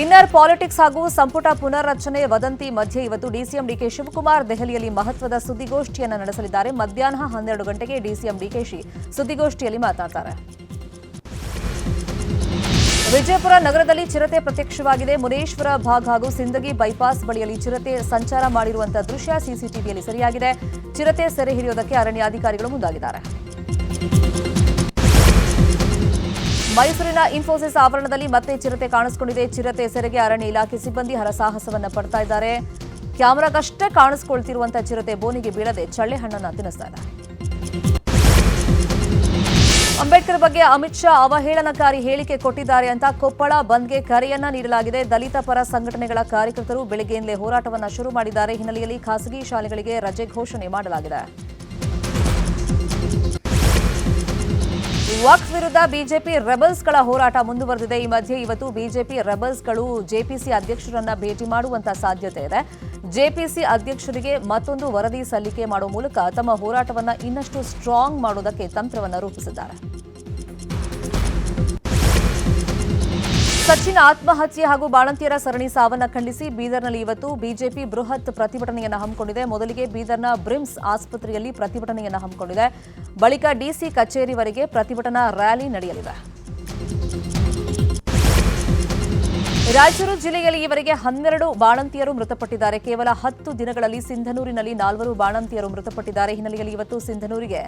Inner politics ಹಾಗೂ ಸಂಪುಟ ಪುನರ್ರಚನೆ ವದಂತಿ ಮಧ್ಯೆ ಇವತ್ತು ಡಿಸಿಎಂ ಡಿಕೆ ಶಿವಕುಮಾರ್ ದೆಹಲಿಯಲ್ಲಿ ಮಹತ್ವದ ಸುದ್ದಿಗೋಷ್ಠಿಯನ್ನು ನಡೆಸಲಿದ್ದಾರೆ. ಮಧ್ಯಾಹ್ನ 12 ಗಂಟೆಗೆ ಡಿಸಿಎಂ ಡಿಕೆಶಿ ಸುದ್ದಿಗೋಷ್ಠಿಯಲ್ಲಿ ಮಾತನಾಡುತ್ತಾರೆ. ವಿಜಯಪುರ ನಗರದಲ್ಲಿ ಚಿರತೆ ಪ್ರತ್ಯಕ್ಷವಾಗಿದೆ. ಮುನೇಶ್ವರ ಭಾಗ್ ಹಾಗೂ ಸಿಂದಗಿ ಬೈಪಾಸ್ ಬಳಿಯಲ್ಲಿ ಚಿರತೆ ಸಂಚಾರ ಮಾಡಿರುವಂತಹ ದೃಶ್ಯ ಸಿಸಿಟಿವಿಯಲ್ಲಿ ಸೆರೆಯಾಗಿದೆ. ಚಿರತೆ ಸೆರೆ ಹಿಡಿಯುವುದಕ್ಕೆ ಅರಣ್ಯಾಧಿಕಾರಿಗಳು ಮುಂದಾಗಿದ್ದಾರೆ. ಮೈಸೂರಿನ ಇನ್ಫೋಸಿಸ್ ಆವರಣದಲ್ಲಿ ಮತ್ತೆ ಚಿರತೆ ಕಾಣಿಸಿಕೊಂಡಿದೆ. ಚಿರತೆ ಸೆರೆಗೆ ಅರಣ್ಯ ಇಲಾಖೆ ಸಿಬ್ಬಂದಿ ಹರಸಾಹಸವನ್ನ ಪಡ್ತಾ ಇದ್ದಾರೆ. ಕ್ಯಾಮೆರಾಗಷ್ಟೇ ಕಾಣಿಸಿಕೊಳ್ತಿರುವಂತಹ ಚಿರತೆ ಬೋನಿಗೆ ಬೀಳದೆ ಚಳ್ಳೆ ಹಣ್ಣನ್ನು ತಿನ್ನಿಸ್ತಾ ಇದೆ. ಅಂಬೇಡ್ಕರ್ ಬಗ್ಗೆ ಅಮಿತ್ ಶಾ ಅವಹೇಳನಕಾರಿ ಹೇಳಿಕೆ ಕೊಟ್ಟಿದ್ದಾರೆ ಅಂತ ಕೊಪ್ಪಳ ಬಂದ್ಗೆ ಕರೆಯನ್ನ ನೀಡಲಾಗಿದೆ. ದಲಿತ ಪರ ಸಂಘಟನೆಗಳ ಕಾರ್ಯಕರ್ತರು ಬೆಳಗ್ಗೆಯಿಂದಲೇ ಹೋರಾಟವನ್ನ ಶುರು ಮಾಡಿದ್ದಾರೆ. ಹಿನ್ನೆಲೆಯಲ್ಲಿ ಖಾಸಗಿ ಶಾಲೆಗಳಿಗೆ ರಜೆ ಘೋಷಣೆ ಮಾಡಲಾಗಿದೆ. ವಕ್ಫ್ ವಿರುದ್ಧ ಬಿಜೆಪಿ ರೆಬಲ್ಸ್ಗಳ ಹೋರಾಟ ಮುಂದುವರೆದಿದೆ. ಈ ಮಧ್ಯೆ ಇವತ್ತು ಬಿಜೆಪಿ ರೆಬಲ್ಸ್ಗಳು ಜೆಪಿಸಿ ಅಧ್ಯಕ್ಷರನ್ನ ಭೇಟಿ ಮಾಡುವಂತಹ ಸಾಧ್ಯತೆ ಇದೆ. ಜೆಪಿಸಿ ಅಧ್ಯಕ್ಷರಿಗೆ ಮತ್ತೊಂದು ವರದಿ ಸಲ್ಲಿಕೆ ಮಾಡುವ ಮೂಲಕ ತಮ್ಮ ಹೋರಾಟವನ್ನ ಇನ್ನಷ್ಟು ಸ್ಟ್ರಾಂಗ್ ಮಾಡುವುದಕ್ಕೆ ತಂತ್ರವನ್ನ ರೂಪಿಸಿದ್ದಾರೆ. ಸಚಿನ್ ಆತ್ಮಹತ್ಯೆ ಹಾಗೂ ಬಾಣಂತಿಯರ ಸರಣಿ ಸಾವನ್ನ ಖಂಡಿಸಿ ಬೀದರ್ನಲ್ಲಿ ಇವತ್ತು ಬಿಜೆಪಿ ಬೃಹತ್ ಪ್ರತಿಭಟನೆಯನ್ನು ಹಮ್ಮಿಕೊಂಡಿದೆ. ಮೊದಲಿಗೆ ಬೀದರ್ನ ಬ್ರಿಮ್ಸ್ ಆಸ್ಪತ್ರೆಯಲ್ಲಿ ಪ್ರತಿಭಟನೆಯನ್ನು ಹಮ್ಮಿಕೊಂಡಿದೆ. ಬಳಿಕ ಡಿಸಿ ಕಚೇರಿವರೆಗೆ ಪ್ರತಿಭಟನಾ ರ್ಯಾಲಿ ನಡೆಯಲಿದೆ. ರಾಯಚೂರು ಜಿಲ್ಲೆಯಲ್ಲಿ ಈವರೆಗೆ 12 ಬಾಣಂತಿಯರು ಮೃತಪಟ್ಟಿದ್ದಾರೆ. ಕೇವಲ 10 ದಿನಗಳಲ್ಲಿ ಸಿಂಧನೂರಿನಲ್ಲಿ 4 ಬಾಣಂತಿಯರು ಮೃತಪಟ್ಟಿದ್ದಾರೆ. ಹಿನ್ನೆಲೆಯಲ್ಲಿ ಇವತ್ತು ಸಿಂಧನೂರಿಗೆ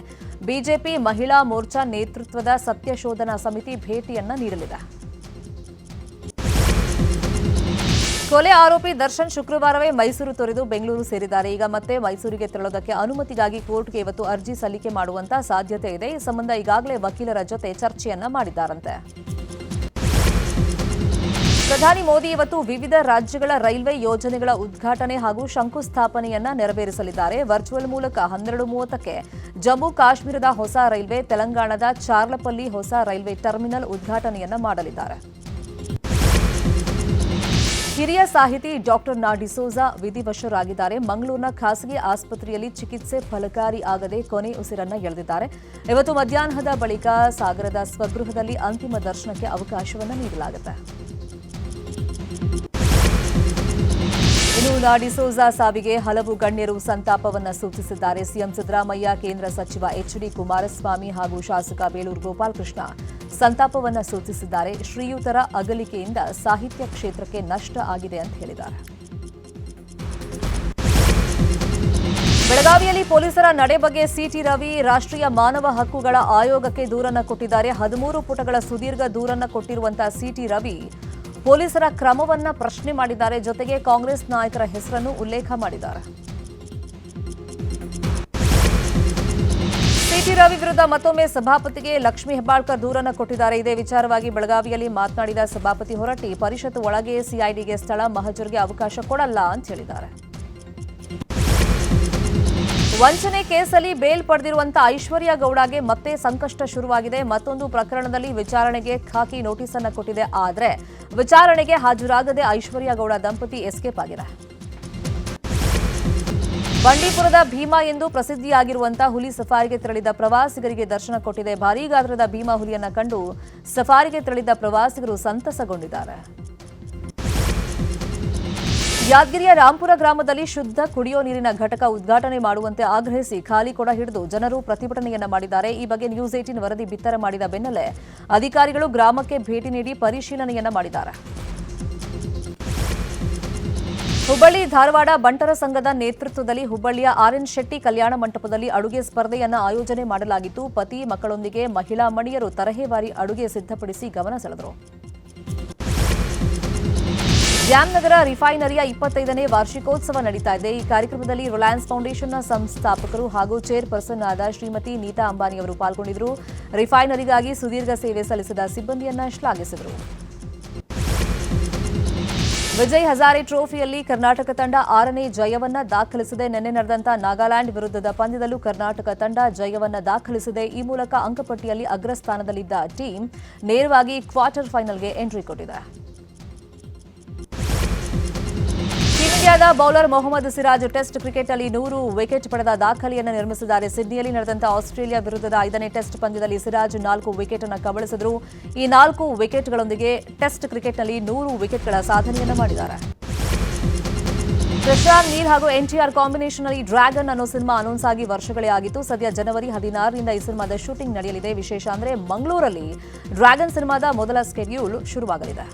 ಬಿಜೆಪಿ ಮಹಿಳಾ ಮೋರ್ಚಾ ನೇತೃತ್ವದ ಸತ್ಯಶೋಧನಾ ಸಮಿತಿ ಭೇಟಿಯನ್ನ ನೀಡಲಿದೆ. ಕೊಲೆ ಆರೋಪಿ ದರ್ಶನ್ ಶುಕ್ರವಾರವೇ ಮೈಸೂರು ತೊರೆದು ಬೆಂಗಳೂರು ಸೇರಿದ್ದಾರೆ. ಈಗ ಮತ್ತೆ ಮೈಸೂರಿಗೆ ತೆರಳೋದಕ್ಕೆ ಅನುಮತಿಗಾಗಿ ಕೋರ್ಟ್ಗೆ ಇವತ್ತು ಅರ್ಜಿ ಸಲ್ಲಿಕೆ ಮಾಡುವಂತ ಸಾಧ್ಯತೆ ಇದೆ. ಈ ಸಂಬಂಧ ಈಗಾಗಲೇ ವಕೀಲರ ಜೊತೆ ಚರ್ಚೆಯನ್ನ ಮಾಡಿದ್ದಾರಂತೆ. ಪ್ರಧಾನಿ ಮೋದಿ ಇವತ್ತು ವಿವಿಧ ರಾಜ್ಯಗಳ ರೈಲ್ವೆ ಯೋಜನೆಗಳ ಉದ್ಘಾಟನೆ ಹಾಗೂ ಶಂಕುಸ್ಥಾಪನೆಯನ್ನ ನೆರವೇರಿಸಲಿದ್ದಾರೆ. ವರ್ಚುವಲ್ ಮೂಲಕ 12:30ಕ್ಕೆ ಜಮ್ಮು ಕಾಶ್ಮೀರದ ಹೊಸ ರೈಲ್ವೆ, ತೆಲಂಗಾಣದ ಚಾರ್ಲಪಲ್ಲಿ ಹೊಸ ರೈಲ್ವೆ ಟರ್ಮಿನಲ್ ಉದ್ಘಾಟನೆಯನ್ನ ಮಾಡಲಿದ್ದಾರೆ. ಹಿರಿಯ ಸಾಹಿತಿ ಡಾಕ್ಟರ್ ನಾ ಡಿಸೋಜಾ ವಿಧಿವಶರಾಗಿದ್ದಾರೆ. ಮಂಗಳೂರಿನ ಖಾಸಗಿ ಆಸ್ಪತ್ರೆಯಲ್ಲಿ ಚಿಕಿತ್ಸೆ ಫಲಕಾರಿ ಆಗದೆ ಕೊನೆ ಉಸಿರನ್ನ ಎಳೆದಿದ್ದಾರೆ. ಇವತ್ತು ಮಧ್ಯಾಹ್ನದ ಬಳಿಕ ಸಾಗರದ ಸ್ವಗೃಹದಲ್ಲಿ ಅಂತಿಮ ದರ್ಶನಕ್ಕೆ ಅವಕಾಶವನ್ನು ನೀಡಲಾಗುತ್ತೆ. ಇನ್ನು ನಾ ಡಿಸೋಜಾ ಸಾವಿಗೆ ಹಲವು ಗಣ್ಯರು ಸಂತಾಪವನ್ನು ಸೂಚಿಸಿದ್ದಾರೆ. ಸಿಎಂ ಸಿದ್ದರಾಮಯ್ಯ, ಕೇಂದ್ರ ಸಚಿವ ಎಚ್ಡಿ ಕುಮಾರಸ್ವಾಮಿ ಹಾಗೂ ಶಾಸಕ ಬೇಳೂರು ಗೋಪಾಲಕೃಷ್ಣ ಸಂತಾಪವನ್ನು ಸೂಚಿಸಿದ್ದಾರೆ. ಶ್ರೀಯುತರ ಅಗಲಿಕೆಯಿಂದ ಸಾಹಿತ್ಯ ಕ್ಷೇತ್ರಕ್ಕೆ ನಷ್ಟ ಆಗಿದೆ ಅಂತ ಹೇಳಿದ್ದಾರೆ. ಬೆಳಗಾವಿಯಲ್ಲಿ ಪೊಲೀಸರ ನಡೆ ಬಗ್ಗೆ ಸಿಟಿ ರವಿ ರಾಷ್ಟ್ರೀಯ ಮಾನವ ಹಕ್ಕುಗಳ ಆಯೋಗಕ್ಕೆ ದೂರನ್ನು ಕೊಟ್ಟಿದ್ದಾರೆ. 13 ಪುಟಗಳ ಸುದೀರ್ಘ ದೂರನ್ನು ಕೊಟ್ಟಿರುವಂತಹ ಸಿಟಿ ರವಿ ಪೊಲೀಸರ ಕ್ರಮವನ್ನ ಪ್ರಶ್ನೆ ಮಾಡಿದ್ದಾರೆ. ಜೊತೆಗೆ ಕಾಂಗ್ರೆಸ್ ನಾಯಕರ ಹೆಸರನ್ನು ಉಲ್ಲೇಖ ಮಾಡಿದ್ದಾರೆ. ಸಿಟಿ ರವಿ ವಿರುದ್ಧ ಮತ್ತೊಮ್ಮೆ ಸಭಾಪತಿಗೆ ಲಕ್ಷ್ಮೀ ಹೆಬ್ಬಾಳ್ಕರ್ ದೂರನ್ನು ಕೊಟ್ಟಿದ್ದಾರೆ. ಇದೇ ವಿಚಾರವಾಗಿ ಬೆಳಗಾವಿಯಲ್ಲಿ ಮಾತನಾಡಿದ ಸಭಾಪತಿ ಹೊರಟ್ಟಿ, ಪರಿಷತ್ ಒಳಗೆ ಸಿಐಡಿಗೆ ಸ್ಥಳ, ಮಹಜರ್ಗೆ ಅವಕಾಶ ಕೊಡಲ್ಲ ಅಂತ ಹೇಳಿದ್ದಾರೆ. ವಂಚನೆ ಕೇಸಲ್ಲಿ ಬೇಲ್ ಪಡೆದಿರುವಂತಹ ಐಶ್ವರ್ಯ ಗೌಡಗೆ ಮತ್ತೆ ಸಂಕಷ್ಟ ಶುರುವಾಗಿದೆ. ಮತ್ತೊಂದು ಪ್ರಕರಣದಲ್ಲಿ ವಿಚಾರಣೆಗೆ ಖಾಕಿ ನೋಟಿಸ್ ಅನ್ನು ಕೊಟ್ಟಿದೆ. ಆದರೆ ವಿಚಾರಣೆಗೆ ಹಾಜರಾಗದೆ ಐಶ್ವರ್ಯ ಗೌಡ ದಂಪತಿ ಎಸ್ಕೇಪ್ ಆಗಿದೆ. ಬಂಡೀಪುರದ ಭೀಮಾ ಎಂದು ಪ್ರಸಿದ್ಧಿಯಾಗಿರುವಂತಹ ಹುಲಿ ಸಫಾರಿಗೆ ತೆರಳಿದ ಪ್ರವಾಸಿಗರಿಗೆ ದರ್ಶನ ಕೊಟ್ಟಿದೆ. ಭಾರೀ ಗಾತ್ರದ ಭೀಮಾ ಹುಲಿಯನ್ನು ಕಂಡು ಸಫಾರಿಗೆ ತೆರಳಿದ ಪ್ರವಾಸಿಗರು ಸಂತಸಗೊಂಡಿದ್ದಾರೆ. ಯಾದಗಿರಿಯ ರಾಂಪುರ ಗ್ರಾಮದಲ್ಲಿ ಶುದ್ಧ ಕುಡಿಯೋ ನೀರಿನ ಘಟಕ ಉದ್ಘಾಟನೆ ಮಾಡುವಂತೆ ಆಗ್ರಹಿಸಿ ಖಾಲಿ ಕೊಡ ಹಿಡಿದು ಜನರು ಪ್ರತಿಭಟನೆಯನ್ನ ಮಾಡಿದ್ದಾರೆ. ಈ ಬಗ್ಗೆ ನ್ಯೂಸ್ 18 ವರದಿ ಬಿತ್ತರ ಮಾಡಿದ ಬೆನ್ನಲ್ಲೇ ಅಧಿಕಾರಿಗಳು ಗ್ರಾಮಕ್ಕೆ ಭೇಟಿ ನೀಡಿ ಪರಿಶೀಲನೆಯನ್ನ ಮಾಡಿದ್ದಾರೆ. ಹುಬ್ಬಳ್ಳಿ ಧಾರವಾಡ ಬಂಟರ ಸಂಘದ ನೇತೃತ್ವದಲ್ಲಿ ಹುಬ್ಬಳ್ಳಿಯ ಆರ್ಎನ್ ಶೆಟ್ಟಿ ಕಲ್ಯಾಣ ಮಂಟಪದಲ್ಲಿ ಅಡುಗೆ ಸ್ಪರ್ಧೆಯನ್ನು ಆಯೋಜನೆ ಮಾಡಲಾಗಿತ್ತು. ಪತಿ ಮಕ್ಕಳೊಂದಿಗೆ ಮಹಿಳಾ ಮಣಿಯರು ತರಹೇವಾರಿ ಅಡುಗೆ ಸಿದ್ಧಪಡಿಸಿ ಗಮನ ಸೆಳೆದರು. ಜಾಮ್ನಗರ ರಿಫೈನರಿಯ 25ನೇ ವಾರ್ಷಿಕೋತ್ಸವ ನಡೀತಾ ಇದೆ. ಈ ಕಾರ್ಯಕ್ರಮದಲ್ಲಿ ರಿಲಯನ್ಸ್ ಫೌಂಡೇಶನ್ನ ಸಂಸ್ಥಾಪಕರು ಹಾಗೂ ಚೇರ್ಪರ್ಸನ್ ಆದ ಶ್ರೀಮತಿ ನೀತಾ ಅಂಬಾನಿ ಅವರು ಪಾಲ್ಗೊಂಡಿದ್ದರು. ರಿಫೈನರಿಗಾಗಿ ಸುದೀರ್ಘ ಸೇವೆ ಸಲ್ಲಿಸಿದ ಸಿಬ್ಬಂದಿಯನ್ನ ಶ್ಲಾಘಿಸಿದರು. ವಿಜಯ್ ಹಜಾರೆ ಟ್ರೋಫಿಯಲ್ಲಿ ಕರ್ನಾಟಕ ತಂಡ 6ನೇ ಜಯವನ್ನ ದಾಖಲಿಸಿದೆ. ನಿನ್ನೆ ನಡೆದಂತ ನಾಗಾಲ್ಯಾಂಡ್ ವಿರುದ್ಧದ ಪಂದ್ಯದಲ್ಲೂ ಕರ್ನಾಟಕ ತಂಡ ಜಯವನ್ನ ದಾಖಲಿಸಿದೆ. ಈ ಮೂಲಕ ಅಂಕಪಟ್ಟಿಯಲ್ಲಿ ಅಗ್ರಸ್ಥಾನದಲ್ಲಿದ್ದ ಟೀಮ್ ನೇರವಾಗಿ ಕ್ವಾರ್ಟರ್ ಫೈನಲ್ಗೆ ಎಂಟ್ರಿ ಕೊಟ್ಟಿದೆ. ಇಂಡಿಯಾದ ಬೌಲರ್ ಮೊಹಮ್ಮದ್ ಸಿರಾಜ್ ಟೆಸ್ಟ್ ಕ್ರಿಕೆಟ್ನಲ್ಲಿ 100 ವಿಕೆಟ್ ಪಡೆದ ದಾಖಲೆಯನ್ನು ನಿರ್ಮಿಸಿದ್ದಾರೆ. ಸಿಡ್ನಿಯಲ್ಲಿ ನಡೆದಂತಹ ಆಸ್ಟ್ರೇಲಿಯಾ ವಿರುದ್ಧದ 5ನೇ ಟೆಸ್ಟ್ ಪಂದ್ಯದಲ್ಲಿ ಸಿರಾಜ್ 4 ವಿಕೆಟ್ ಅನ್ನು ಕಬಳಿಸಿದರು. ಈ 4 ವಿಕೆಟ್ಗಳೊಂದಿಗೆ ಟೆಸ್ಟ್ ಕ್ರಿಕೆಟ್ನಲ್ಲಿ 100 ವಿಕೆಟ್ಗಳ ಸಾಧನೆಯನ್ನು ಮಾಡಿದ್ದಾರೆ. ಪ್ರಶಾಂತ್ ನೀಲ್ ಹಾಗೂ ಎನ್ಟಿಆರ್ ಕಾಂಬಿನೇಷನ್ ನಲ್ಲಿ ಡ್ರ್ಯಾಗನ್ ಅನ್ನೋ ಸಿನಿಮಾ ಅನೌನ್ಸ್ ಆಗಿ ವರ್ಷಗಳೇ ಆಗಿತ್ತು. ಸದ್ಯ ಜನವರಿ 16ರಿಂದ ಈ ಸಿನಿಮಾದ ಶೂಟಿಂಗ್ ನಡೆಯಲಿದೆ. ವಿಶೇಷ ಅಂದ್ರೆ ಮಂಗಳೂರಲ್ಲಿ ಡ್ರ್ಯಾಗನ್ ಸಿನಿಮಾದ ಮೊದಲ ಸ್ಕೆಡ್ಯೂಲ್ ಶುರುವಾಗಲಿದೆ.